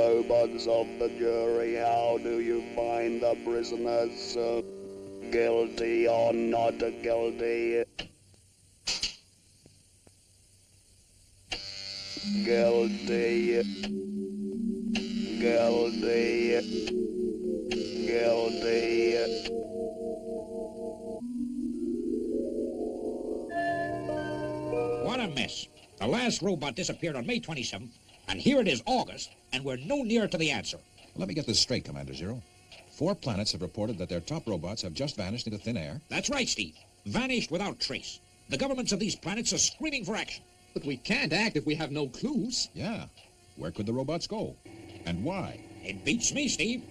robots of the jury, how do you find the prisoners guilty or not guilty? Guilty. Guilty. Guilty. What a mess. The last robot disappeared on May 27th, and here it is August, and we're no nearer to the answer. Let me get this straight, Commander Zero. 4 planets have reported that their top robots have just vanished into thin air. That's right, Steve. Vanished without trace. The governments of these planets are screaming for action. But we can't act if we have no clues. Yeah. Where could the robots go? And why? It beats me, Steve.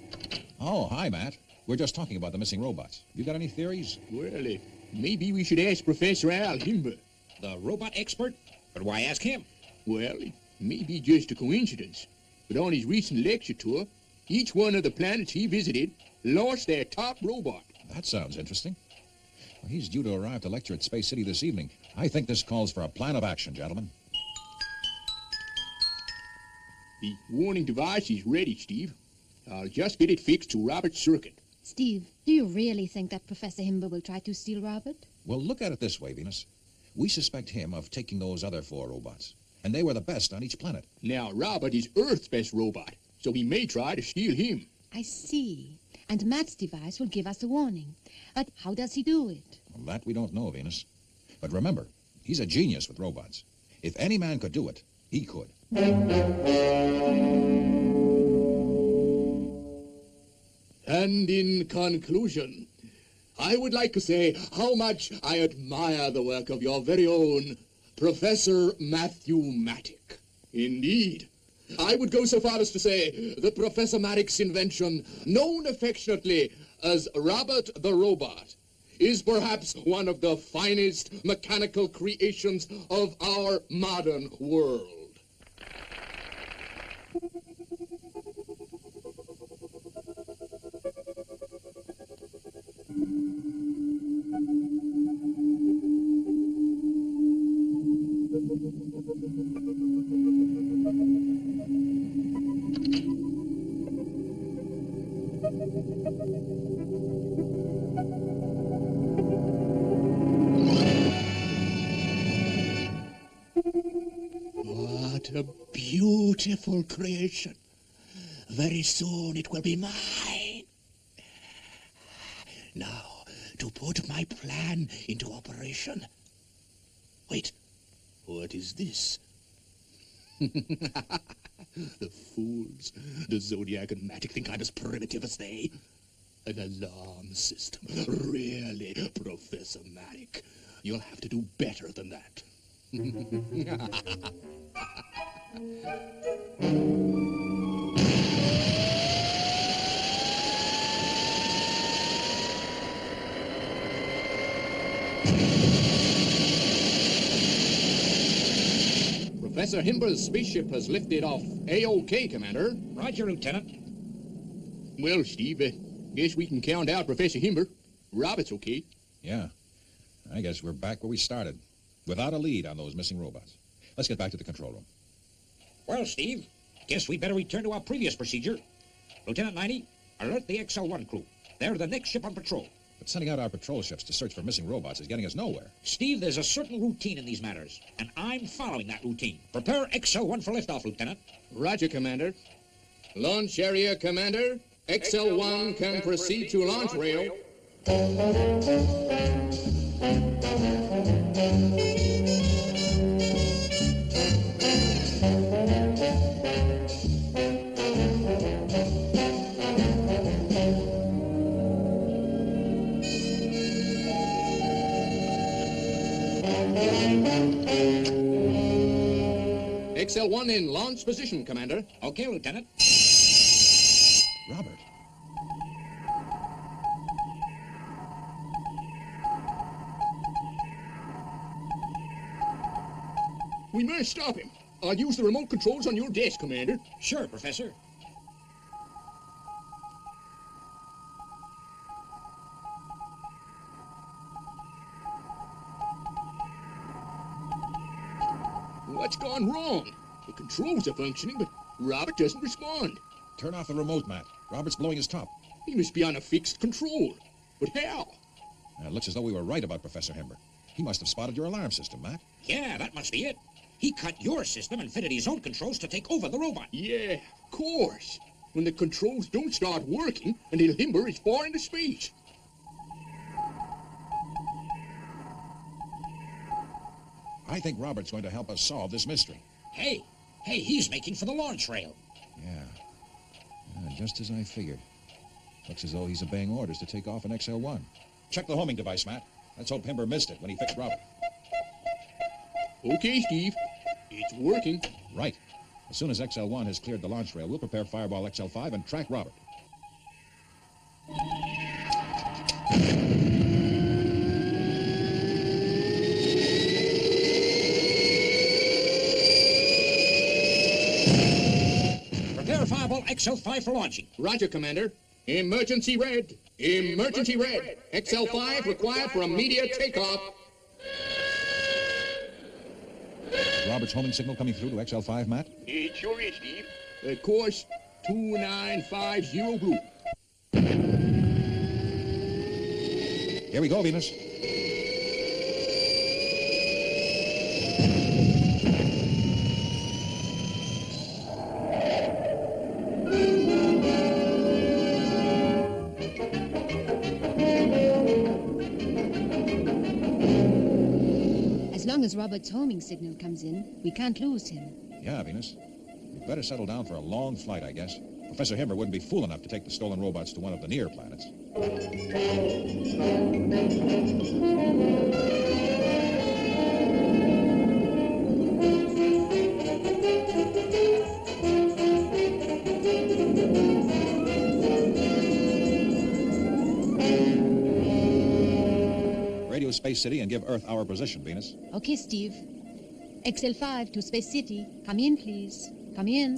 Oh, hi, Matt. We're just talking about the missing robots. You got any theories? Well, maybe we should ask Professor Al Himber. The robot expert? But why ask him? Well, it may be just a coincidence, but on his recent lecture tour, each one of the planets he visited lost their top robot. That sounds interesting. Well, he's due to arrive to lecture at Space City this evening. I think this calls for a plan of action, gentlemen. The warning device is ready, Steve. I'll just get it fixed to Robert's circuit. Steve, do you really think that Professor Himber will try to steal Robert? Well, look at it this way, Venus. We suspect him of taking those other 4 robots, and they were the best on each planet. Now, Robert is Earth's best robot, so he may try to steal him. I see. And Matt's device will give us a warning. But how does he do it? Well, that we don't know, Venus. But remember, he's a genius with robots. If any man could do it, he could. And in conclusion, I would like to say how much I admire the work of your very own Professor Matthew Mattick. Indeed, I would go so far as to say that Professor Mattick's invention, known affectionately as Robert the Robot, is perhaps one of the finest mechanical creations of our modern world. What a beautiful creation. Very soon it will be mine. Now, to put my plan into operation. Wait, what is this? The fools. The Zodiac and Mattick think I'm as primitive as they. An alarm system. Really, Professor Mattick. You'll have to do better than that. Professor Himber's spaceship has lifted off A-OK, Commander. Roger, Lieutenant. Well, Steve, guess we can count out Professor Himber. Robert's okay. Yeah. I guess we're back where we started, without a lead on those missing robots. Let's get back to the control room. Well, Steve, guess we better return to our previous procedure. Lieutenant 90, alert the XL1 crew. They're the next ship on patrol. But sending out our patrol ships to search for missing robots is getting us nowhere. Steve, there's a certain routine in these matters, and I'm following that routine. Prepare XL1 for liftoff, Lieutenant. Roger, Commander. Launch area, Commander. XL1 can proceed to launch rail. XL1 in launch position, Commander. Okay, Lieutenant. Robert. We must stop him. I'll use the remote controls on your desk, Commander. Sure, Professor. What's gone wrong? The controls are functioning, but Robert doesn't respond. Turn off the remote, Matt. Robert's blowing his top. He must be on a fixed control. But how? It looks as though we were right about Professor Himber. He must have spotted your alarm system, Matt. Yeah, that must be it. He cut your system and fitted his own controls to take over the robot. Yeah, of course. When the controls don't start working until Himber is far into space. I think Robert's going to help us solve this mystery. Hey, he's making for the launch rail. Yeah, just as I figured. Looks as though he's obeying orders to take off an XL1. Check the homing device, Matt. Let's hope Himber missed it when he fixed Robert. Okay, Steve. It's working. Right. As soon as XL1 has cleared the launch rail, we'll prepare Fireball XL5 and track Robert. Prepare Fireball XL5 for launching. Roger, Commander. Emergency red. Emergency red. XL5 required for immediate takeoff. Robert's homing signal coming through to XL5, Matt? It sure is, Steve. Course 2950 blue. Here we go, Venus. As long as Robert's homing signal comes in, we can't lose him. Yeah, Venus. We'd better settle down for a long flight, I guess. Professor Himber wouldn't be fool enough to take the stolen robots to one of the near planets. Radio Space City and give Earth our position, Venus. Okay, Steve. XL5 to Space City. Come in, please. Come in.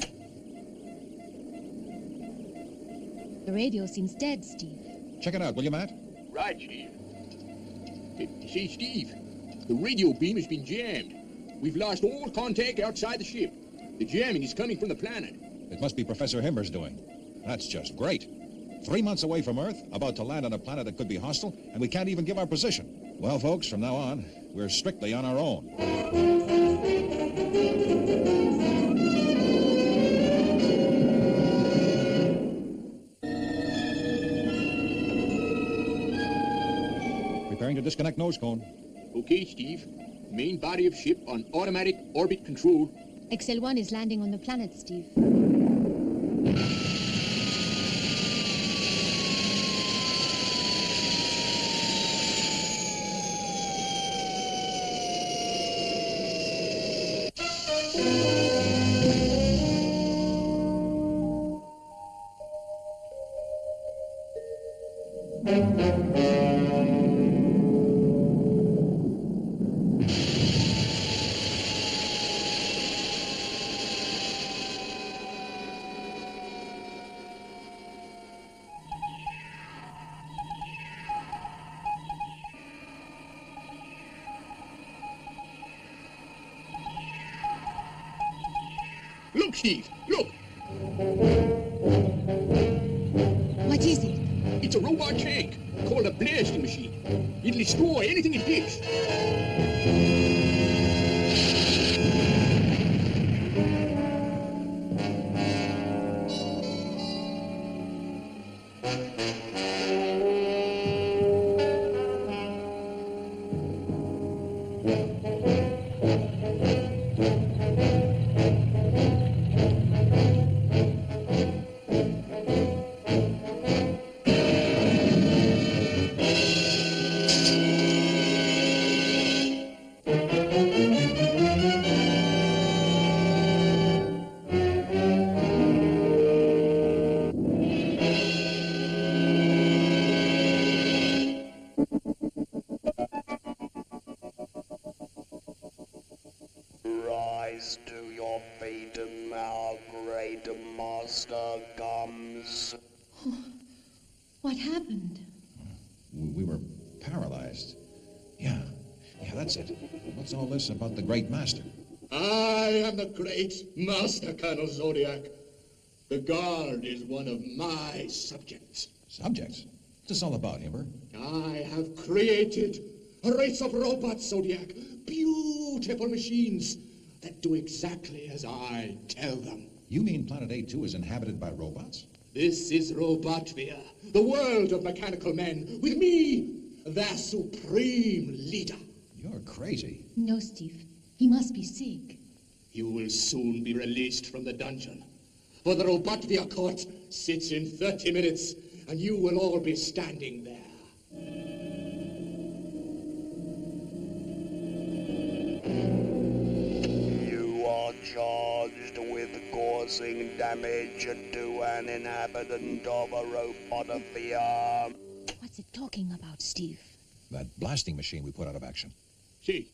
The radio seems dead, Steve. Check it out, will you, Matt? Right, Steve. Say, Steve, the radio beam has been jammed. We've lost all contact outside the ship. The jamming is coming from the planet. It must be Professor Himber's doing. That's just great. 3 months away from Earth, about to land on a planet that could be hostile, and we can't even give our position. Well, folks, from now on, we're strictly on our own. Preparing to disconnect nose cone. Okay, Steve. Main body of ship on automatic orbit control. XL1 is landing on the planet, Steve. Look, Steve, look. What is it? It's a robot tank called a blasting machine. It'll destroy anything it hits. Rise to your feet and our great master comes. What happened? We were paralyzed. Yeah, that's it. What's all this about the Great Master? I am the great Master Colonel Zodiac. The Guard is one of my subjects. Subjects? What's this all about, Himber? I have created a race of robots, Zodiac. Beautiful machines that do exactly as I tell them. You mean Planet A2 is inhabited by robots? This is Robotvia, the world of mechanical men, with me, their supreme leader. You're crazy. No, Steve. He must be sick. You will soon be released from the dungeon. For the Robotvia court sits in 30 minutes, and you will all be standing there. You are charged with causing damage to an inhabitant of a Robotvia. What's it talking about, Steve? That blasting machine we put out of action. Say,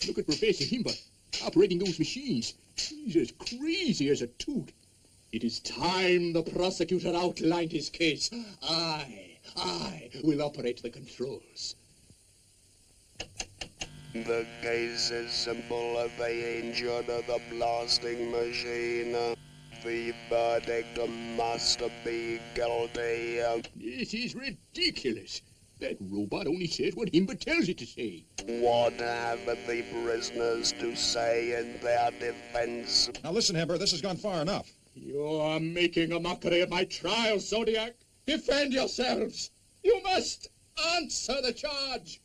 look at Professor Himber operating those machines. He's as crazy as a toot. It is time the prosecutor outlined his case. I will operate the controls. The case is simple. They injured the blasting machine. The verdict must be guilty. This is ridiculous. That robot only says what Himber tells it to say. What have the prisoners to say in their defense? Now listen, Himber, this has gone far enough. You're making a mockery of my trial, Zodiac. Defend yourselves. You must answer the charge.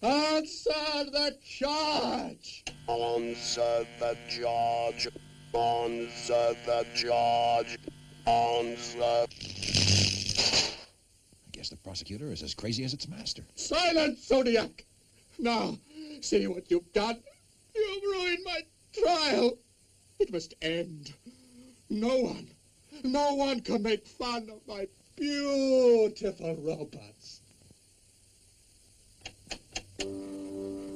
Answer the charge. Answer the charge. Answer the charge. Answer. I guess the prosecutor is as crazy as its master. Silence, Zodiac. Now, see what you've done. You've ruined my trial. It must end. No one can make fun of my beautiful robots.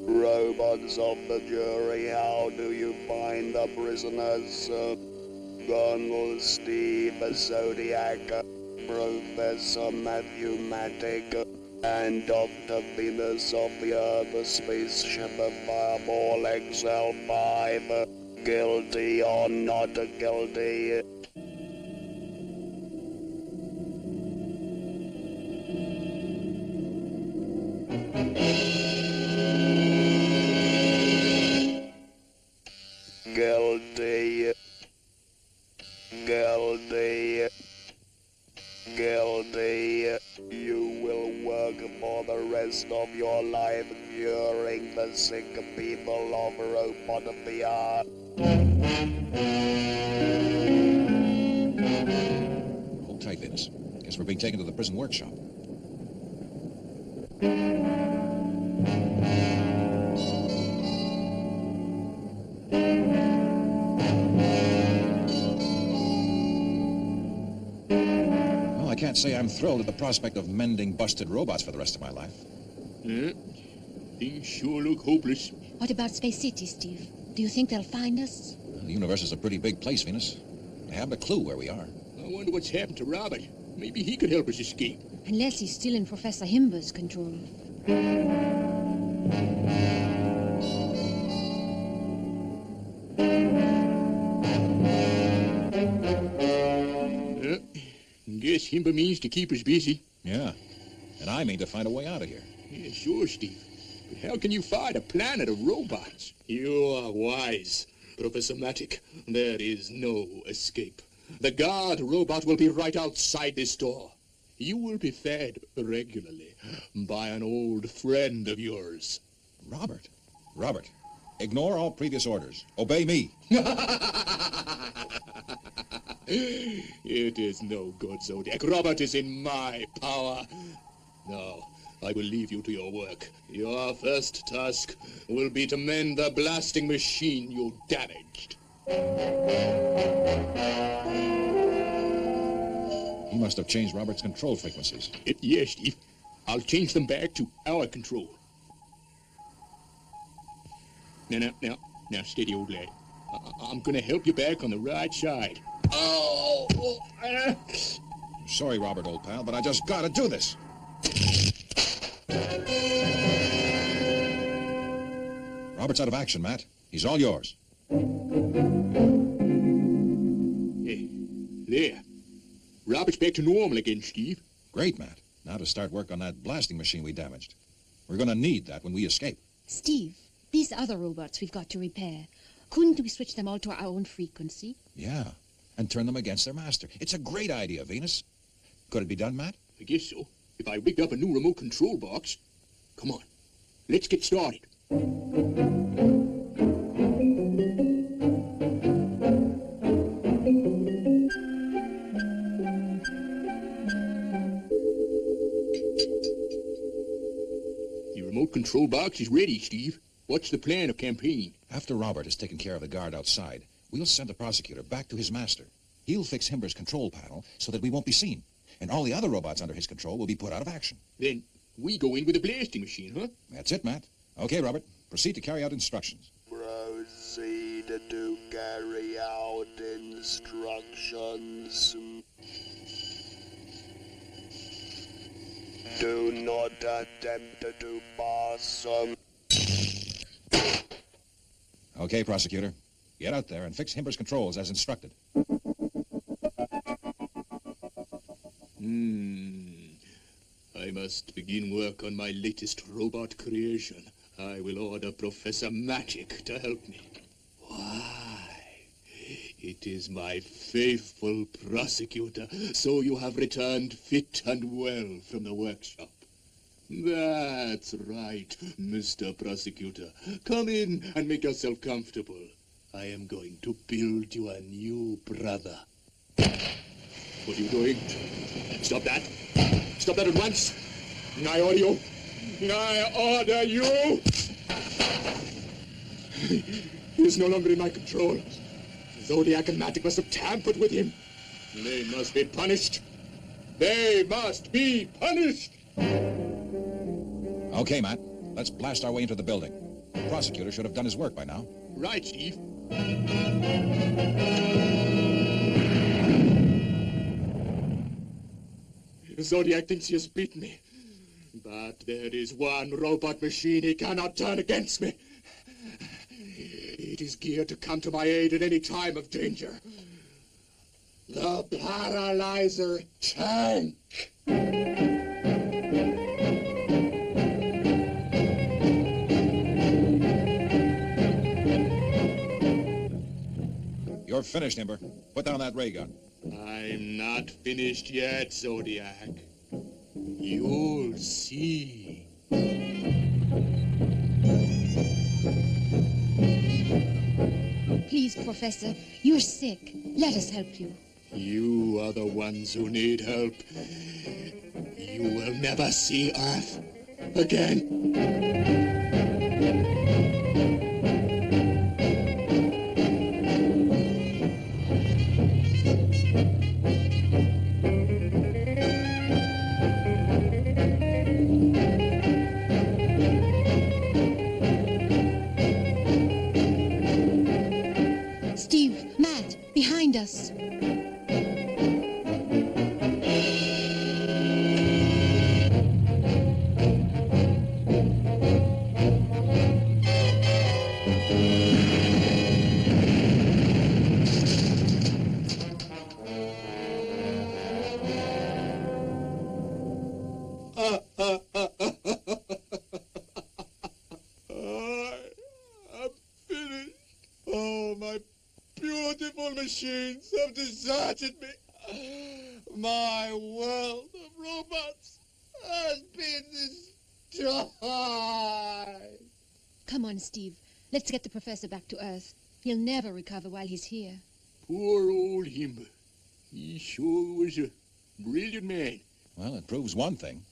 Robots of the jury, how do you find the prisoners? Colonel Steve Zodiac, Professor Matthew Matic, and Dr. Venus of the Earth spaceship Fireball XL5. Guilty or not guilty? Guilty. Guilty. Guilty. You will work for the rest of your life curing the sick people of Robotvia. Hold tight, Venus. Guess we're being taken to the prison workshop. Well, I can't say I'm thrilled at the prospect of mending busted robots for the rest of my life. Yeah, things sure look hopeless. What about Space City, Steve? Do you think they'll find us? The universe is a pretty big place, Venus. I haven't a clue where we are. I wonder what's happened to Robert. Maybe he could help us escape. Unless he's still in Professor Himber's control. Guess Himber means to keep us busy. Yeah, and I mean to find a way out of here. Yeah, sure, Steve. But how can you fight a planet of robots? You are wise, Professor Matic. There is no escape. The guard robot will be right outside this door. You will be fed regularly by an old friend of yours. Robert. Robert, ignore all previous orders. Obey me. It is no good, Zodiac. Robert is in my power. Now, I will leave you to your work. Your first task will be to mend the blasting machine you damaged. He must have changed Robert's control frequencies. Yes, Steve. I'll change them back to our control. Now, steady, old lad. I'm gonna help you back on the right side. Oh! Sorry, Robert, old pal, but I just gotta do this. Robert's out of action, Matt. He's all yours. There. Robert's back to normal again, Steve. Great, Matt. Now to start work on that blasting machine we damaged. We're going to need that when we escape. Steve, these other robots we've got to repair, couldn't we switch them all to our own frequency? Yeah, and turn them against their master. It's a great idea, Venus. Could it be done, Matt? I guess so. If I rigged up a new remote control box. Come on, let's get started. The remote control box is ready, Steve. What's the plan of campaign? After Robert has taken care of the guard outside, we'll send the prosecutor back to his master. He'll fix Himber's control panel so that we won't be seen. And all the other robots under his control will be put out of action. Then we go in with a blasting machine, huh? That's it, Matt. Okay, Robert. Proceed to carry out instructions. Proceed to carry out instructions. Do not attempt to pass. Okay, prosecutor. Get out there and fix Himber's controls as instructed. I must begin work on my latest robot creation. I will order Professor Matic to help me. Why? It is my faithful prosecutor, so you have returned fit and well from the workshop. That's right, Mr. Prosecutor. Come in and make yourself comfortable. I am going to build you a new brother. What are you doing? Stop that. Stop that at once. I order you. I order you. He is no longer in my control. Zodiac and Matic must have tampered with him. They must be punished. They must be punished. Okay, Matt. Let's blast our way into the building. The prosecutor should have done his work by now. Right, Steve. Zodiac thinks he has beaten me. But there is one robot machine he cannot turn against me. It is geared to come to my aid at any time of danger. The Paralyzer Tank. You're finished, Himber. Put down that ray gun. I'm not finished yet, Zodiac. You'll see. Please, Professor, you're sick. Let us help you. You are the ones who need help. You will never see Earth again. Steve, Matt, behind us. I'm finished. Oh, my beautiful machines have deserted me. My world of robots has been destroyed. Come on, Steve. Let's get the professor back to Earth. He'll never recover while he's here. Poor old Himber. He sure was a brilliant man. Well, it proves one thing.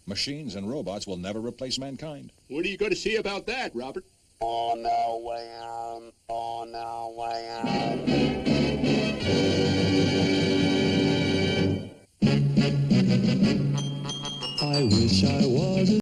Machines and robots will never replace mankind. What are you going to say about that, Robert? On our way out, on our way out.